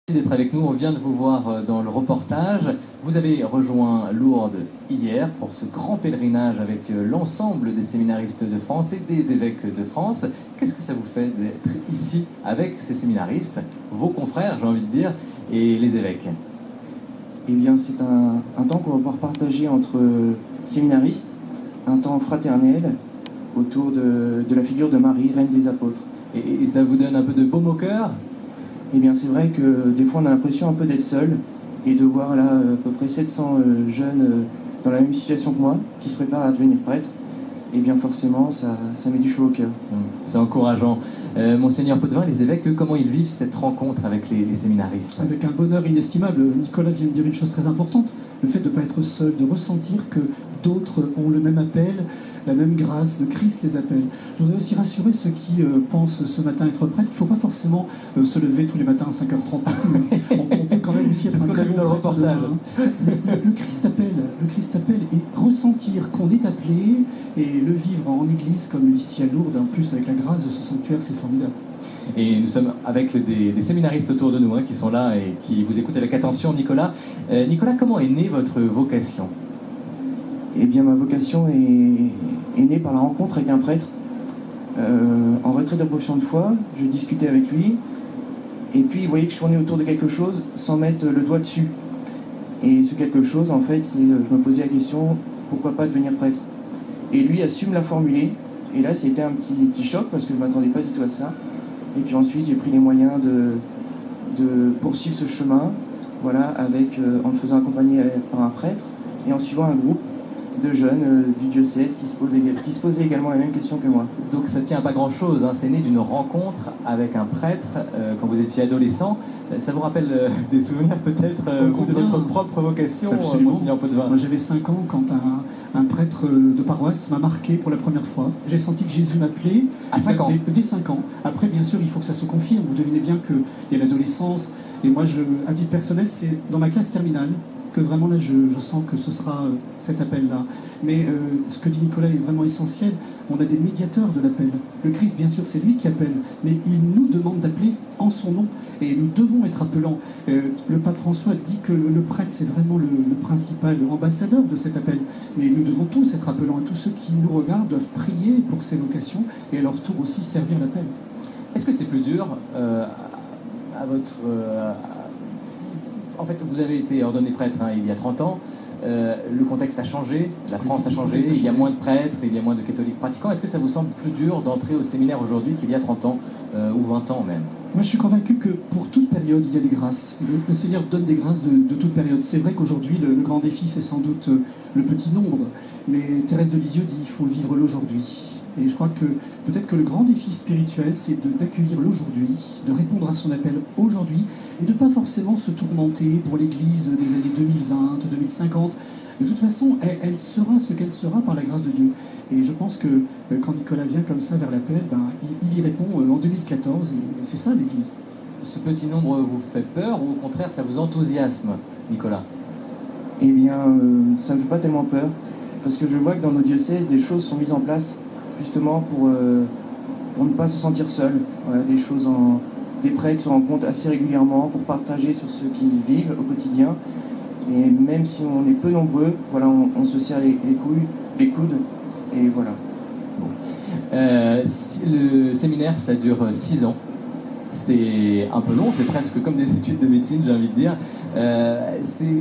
Merci d'être avec nous. On vient de vous voir dans le reportage. Vous avez rejoint Lourdes hier pour ce grand pèlerinage avec l'ensemble des séminaristes de France et des évêques de France. Qu'est-ce que ça vous fait d'être ici avec ces séminaristes, vos confrères, j'ai envie de dire, et les évêques? Eh bien, c'est un temps qu'on va pouvoir partager entre séminaristes, un temps fraternel autour de la figure de Marie, reine des apôtres. Et ça vous donne un peu de baume au cœur? Eh bien, c'est vrai que des fois, on a l'impression un peu d'être seul et de voir là à peu près 700 jeunes dans la même situation que moi, qui se préparent à devenir prêtres. Eh bien, forcément, ça met du chaud au cœur. C'est encourageant. Monseigneur Potvin, les évêques, comment ils vivent cette rencontre avec les séminaristes? Avec un bonheur inestimable. Nicolas vient de dire une chose très importante, le fait de ne pas être seul, de ressentir que d'autres ont le même appel, la même grâce, le Christ les appelle. Je voudrais aussi rassurer ceux qui pensent ce matin être prêtres, il ne faut pas forcément se lever tous les matins à 5h30. On peut quand même aussi être un très bon dans le prêtre reportage. le Christ appelle et ressentir qu'on est appelé et le vivre en église comme ici à Lourdes, en plus avec la grâce de ce sanctuaire, c'est formidable. Et nous sommes avec des séminaristes autour de nous qui sont là et qui vous écoutent avec attention. Nicolas, Nicolas, comment est née votre vocation? Eh bien, ma vocation est née par la rencontre avec un prêtre. En retraite de profession de foi, je discutais avec lui, et puis il voyait que je tournais autour de quelque chose sans mettre le doigt dessus. Et ce quelque chose, en fait, c'est, je me posais la question, pourquoi pas devenir prêtre? Et lui a su me la formuler, et là, c'était un petit choc, parce que je ne m'attendais pas du tout à ça. Et puis ensuite, j'ai pris les moyens de poursuivre ce chemin, voilà, en me faisant accompagner par un prêtre, et en suivant un groupe de jeunes du diocèse qui se posaient également la même question que moi. Donc ça tient à pas grand-chose, c'est né d'une rencontre avec un prêtre quand vous étiez adolescent. Ça vous rappelle des souvenirs peut-être de votre propre vocation, Monseigneur Potvin? Moi j'avais 5 ans quand un prêtre de paroisse m'a marqué pour la première fois. J'ai senti que Jésus m'appelait. À 5 ans? Dès 5 ans. Après, bien sûr, il faut que ça se confirme. Vous devinez bien qu'il y a l'adolescence. Et moi, à titre personnel, c'est dans ma classe terminale que vraiment là je sens que ce sera cet appel-là. Mais ce que dit Nicolas est vraiment essentiel. On a des médiateurs de l'appel. Le Christ, bien sûr, c'est lui qui appelle, mais il nous demande d'appeler en son nom. Et nous devons être appelants. Le pape François dit que le prêtre, c'est vraiment le principal ambassadeur de cet appel. Mais nous devons tous être appelants. Et tous ceux qui nous regardent doivent prier pour ces vocations et à leur tour aussi servir l'appel. Est-ce que c'est plus dur à votre... En fait, vous avez été ordonné prêtre il y a 30 ans. Le contexte a changé, la France a changé, il y a moins de prêtres, il y a moins de catholiques pratiquants. Est-ce que ça vous semble plus dur d'entrer au séminaire aujourd'hui qu'il y a 30 ans, ou 20 ans même? Moi, je suis convaincu que pour toute période, il y a des grâces. Le Seigneur donne des grâces de toute période. C'est vrai qu'aujourd'hui, le grand défi, c'est sans doute le petit nombre. Mais Thérèse de Lisieux dit qu'il faut vivre l'aujourd'hui. Et je crois que peut-être que le grand défi spirituel, c'est d'accueillir l'aujourd'hui, de répondre à son appel aujourd'hui, et de ne pas forcément se tourmenter pour l'Église des années 2020, 2050. De toute façon, elle sera ce qu'elle sera par la grâce de Dieu. Et je pense que quand Nicolas vient comme ça vers l'appel, il y répond en 2014, et c'est ça l'Église. Ce petit nombre vous fait peur, ou au contraire, ça vous enthousiasme, Nicolas? Eh bien, ça ne me fait pas tellement peur, parce que je vois que dans nos diocèses, des choses sont mises en place, justement pour ne pas se sentir seul. Voilà, des prêtres se rencontrent assez régulièrement pour partager sur ce qu'ils vivent au quotidien. Et même si on est peu nombreux, voilà, on se serre les coudes, et voilà. Bon. Le séminaire, ça dure 6 ans. C'est un peu long, c'est presque comme des études de médecine, j'ai envie de dire. C'est